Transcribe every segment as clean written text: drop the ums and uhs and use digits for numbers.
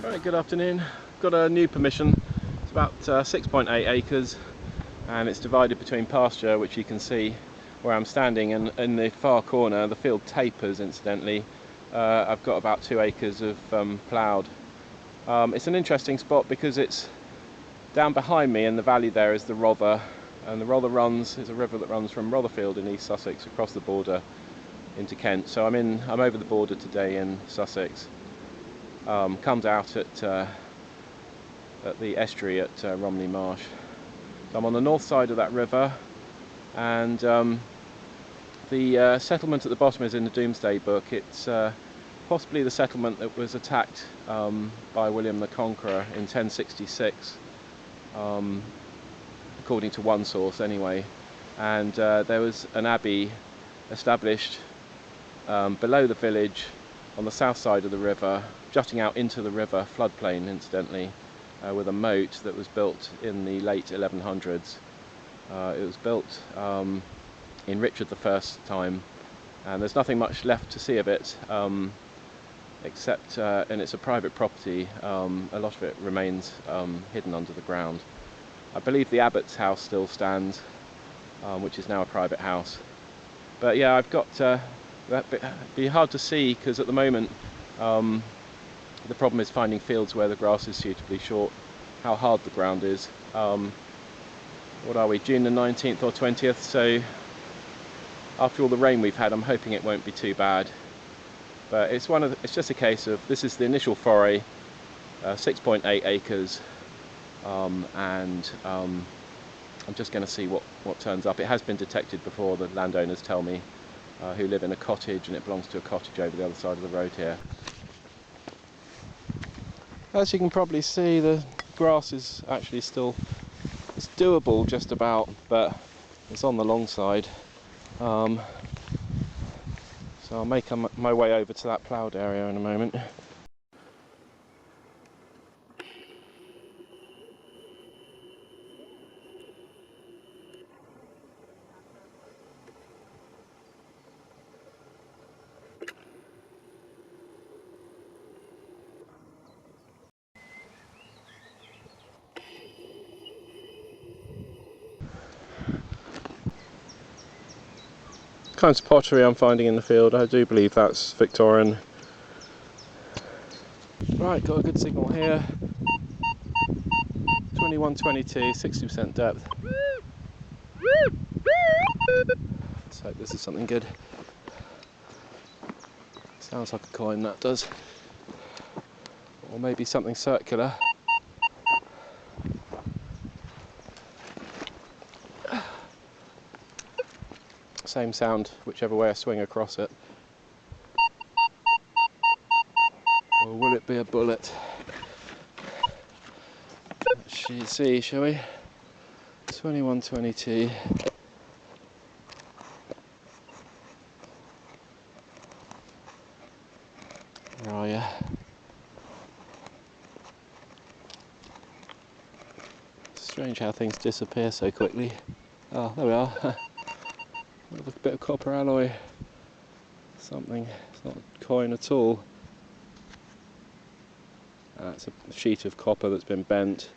Right, good afternoon. Got a new permission. It's about 6.8 acres and it's divided between pasture, which you can see where I'm standing, and in the far corner the field tapers incidentally. I've got about 2 acres of ploughed. It's an interesting spot because it's down behind me in the valley. There is the Rother, and the Rother is a river that runs from Rotherfield in East Sussex across the border into Kent. So I'm over the border today in Sussex. Comes out at the estuary at Romney Marsh. So I'm on the north side of that river, and the settlement at the bottom is in the Domesday Book. It's possibly the settlement that was attacked by William the Conqueror in 1066, according to one source anyway. And there was an abbey established below the village on the south side of the river, jutting out into the river floodplain incidentally, with a moat that was built in the late 1100s. It was built in Richard I's time, and there's nothing much left to see of it, except, and it's a private property, a lot of it remains hidden under the ground. I believe the abbot's house still stands, which is now a private house. But yeah, I've got that'd be hard to see because at the moment the problem is finding fields where the grass is suitably short, how hard the ground is. What are we, June the 19th or 20th, so after all the rain we've had I'm hoping it won't be too bad. But it's just a case of, this is the initial foray, 6.8 acres, and I'm just going to see what turns up. It has been detected before, the landowners tell me, who live in a cottage, and it belongs to a cottage over the other side of the road here. As you can probably see, the grass is actually still, it's doable just about, but it's on the long side. So I'll make my way over to that ploughed area in a moment. Kinds of pottery I'm finding in the field. I do believe that's Victorian. Right, got a good signal here. 2122, 60% depth. Let's hope this is something good. Sounds like a coin, that does. Or maybe something circular. Same sound whichever way I swing across it. Or will it be a bullet? Let's see, shall we? 2122. Where are you? Strange how things disappear so quickly. Oh, there we are. A bit of copper alloy. Something. It's not a coin at all. It's a sheet of copper that's been bent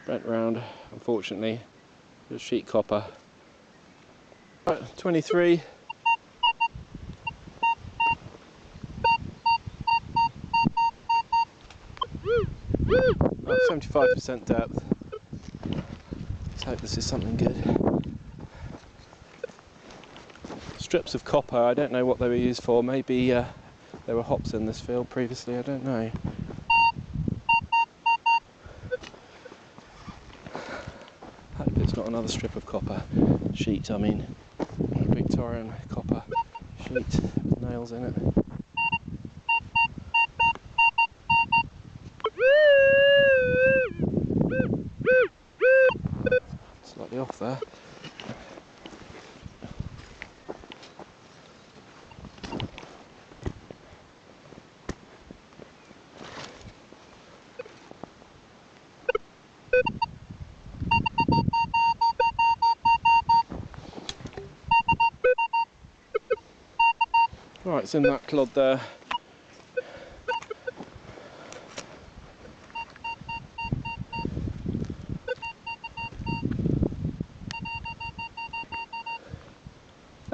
round, unfortunately. Just sheet copper. Right, 23. About 75% depth. Let's hope this is something good. Strips of copper, I don't know what they were used for. Maybe there were hops in this field previously, I don't know. Hope it's not another strip of copper sheet, I mean. Victorian copper sheet with nails in it. Slightly off there. Right, it's in that clod there.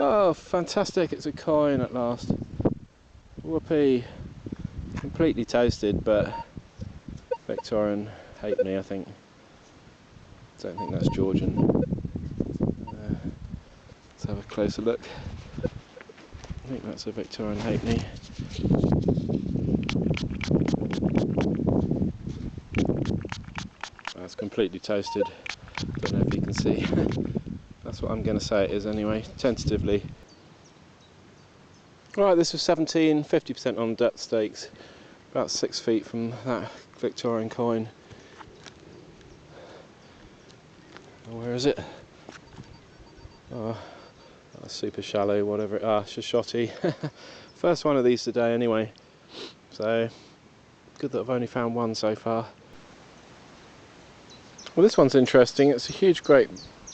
Oh, fantastic, it's a coin at last. Whoopee. Completely toasted, but Victorian halfpenny, I think. Don't think that's Georgian. Let's have a closer look. I think that's a Victorian halfpenny. That's completely toasted. Don't know if you can see. That's what I'm going to say it is anyway, tentatively. Right, this was 17, 50% on debt stakes, about 6 feet from that Victorian coin. Where is it? Oh, that's super shallow, whatever it is. Shoshone. First one of these today anyway, so good that I've only found one so far. Well, this one's interesting. It's a huge great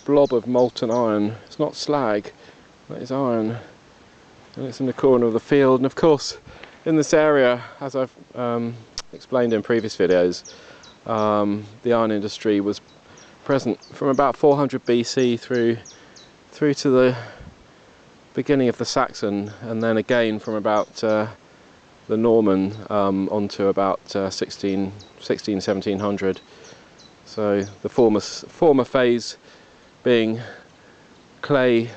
blob of molten iron. It's not slag, that is iron, and it's in the corner of the field. And of course in this area, as I've explained in previous videos, the iron industry was present from about 400 BC through to the beginning of the Saxon, and then again from about the Norman onto about 1700. So the former phase being clay,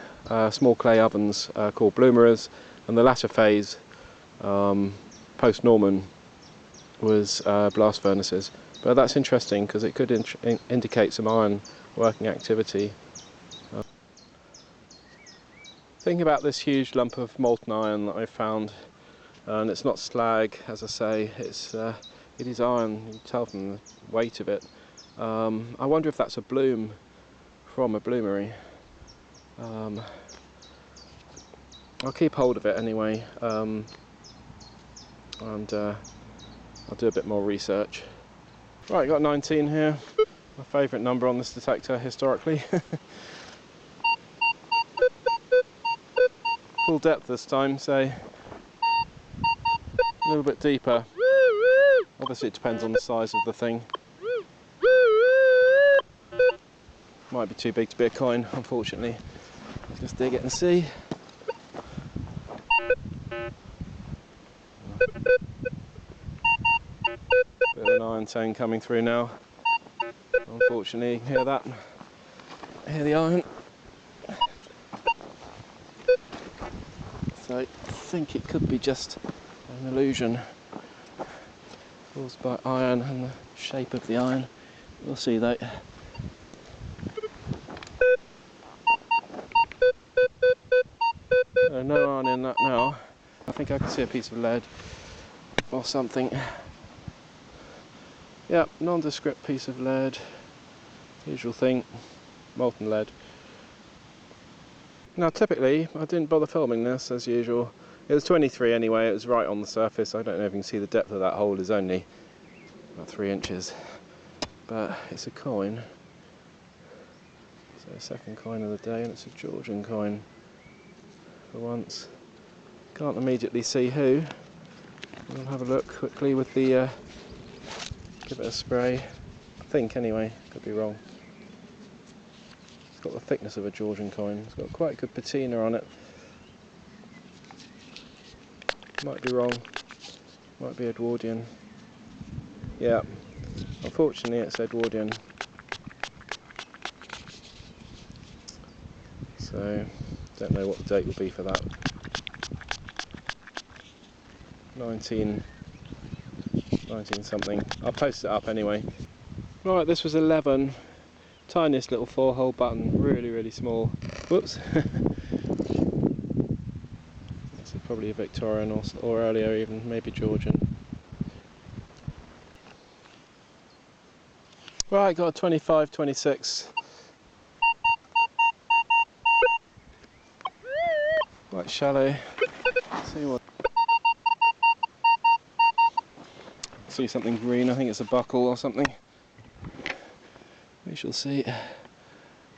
small clay ovens called bloomerers, and the latter phase, post-Norman, was blast furnaces. But that's interesting because it could indicate some iron working activity. Thinking about this huge lump of molten iron that I found, and it's not slag, as I say, it is iron. You can tell from the weight of it. I wonder if that's a bloom from a bloomery. I'll keep hold of it anyway, and I'll do a bit more research. Right, got 19 here, my favourite number on this detector historically. Full depth this time, so a little bit deeper. Obviously it depends on the size of the thing. Might be too big to be a coin, unfortunately. Let's just dig it and see. Bit of an iron tone coming through now. Unfortunately, you can hear that. Hear the iron. So I think it could be just an illusion caused by iron and the shape of the iron. We'll see though. No iron in that now. I think I can see a piece of lead or something. Yeah, nondescript piece of lead. Usual thing, molten lead. Now typically, I didn't bother filming this as usual. It was 23 anyway, it was right on the surface. I don't know if you can see the depth of that hole is only about 3 inches. But it's a coin. So second coin of the day, and it's a Georgian coin for once. Can't immediately see who. We'll have a look quickly with the, give it a spray. I think anyway, could be wrong. It's got the thickness of a Georgian coin. It's got quite good patina on it. Might be wrong. Might be Edwardian. Yeah, unfortunately it's Edwardian. So, don't know what the date will be for that. 19 something. I'll post it up anyway. Right, this was 11. Tiniest little 4-hole button, really small. Whoops. This is probably a Victorian or earlier even, maybe Georgian. Right, got a 25, 26. Quite shallow. See something green, I think it's a buckle or something. We shall see.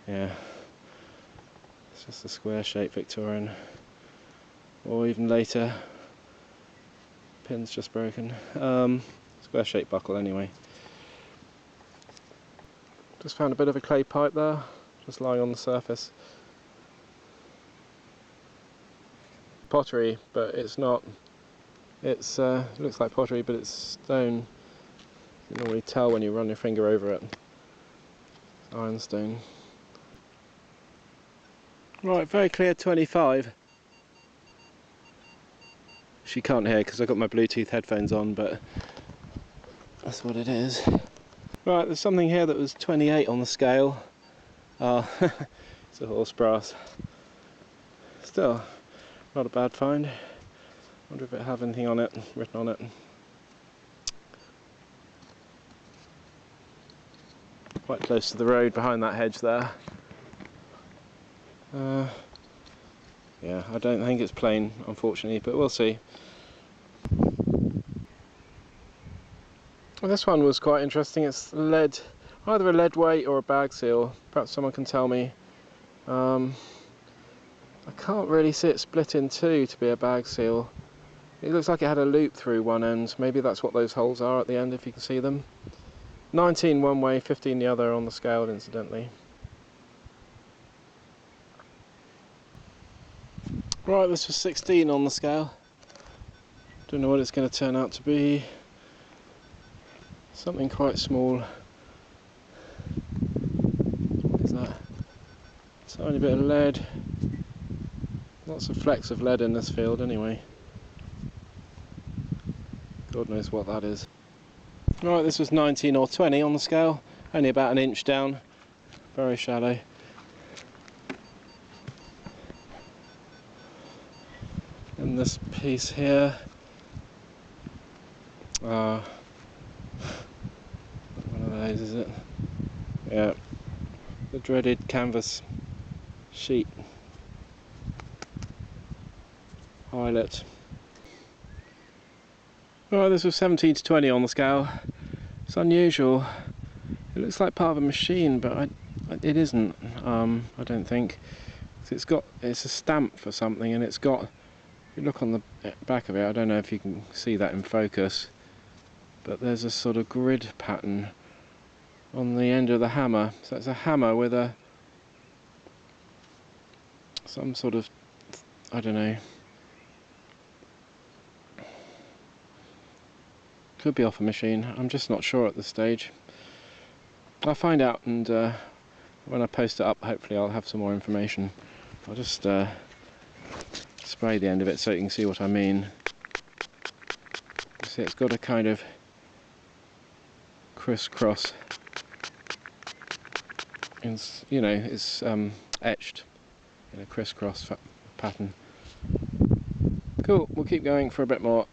Yeah, it's just a square shaped Victorian, or even later. Pin's just broken. Square shaped buckle anyway. Just found a bit of a clay pipe there, just lying on the surface. pottery, but it's not. It's it looks like pottery, but it's stone. You can normally tell when you run your finger over it. It's ironstone. Right, very clear 25. She can't hear because I've got my Bluetooth headphones on, but that's what it is. Right, there's something here that was 28 on the scale. It's a horse brass. Still, not a bad find. Wonder if it have anything on it, written on it. Quite close to the road behind that hedge there. Yeah, I don't think it's plain, unfortunately, but we'll see. Well, this one was quite interesting. It's lead, either a lead weight or a bag seal. Perhaps someone can tell me. I can't really see it split in two to be a bag seal. It looks like it had a loop through one end. Maybe that's what those holes are at the end, if you can see them. 19 one way, 15 the other on the scale, incidentally. Right, this was 16 on the scale. Don't know what it's going to turn out to be. Something quite small. What is that? Tiny bit of lead. Lots of flecks of lead in this field anyway. God knows what that is. Right, this was 19 or 20 on the scale. Only about an inch down. Very shallow. And this piece here, one of those, is it? Yeah, the dreaded canvas sheet eyelet. Right, this was 17 to 20 on the scale. It's unusual. It looks like part of a machine, but it isn't. I don't think. It's a stamp for something, and it's got. If you look on the back of it, I don't know if you can see that in focus, but there's a sort of grid pattern on the end of the hammer. So it's a hammer with some sort of, I don't know, could be off a machine. I'm just not sure at this stage. I'll find out, and when I post it up, hopefully I'll have some more information. I'll just spray the end of it so you can see what I mean. You see, it's got a kind of crisscross. It's, you know, it's etched in a crisscross pattern. Cool, we'll keep going for a bit more.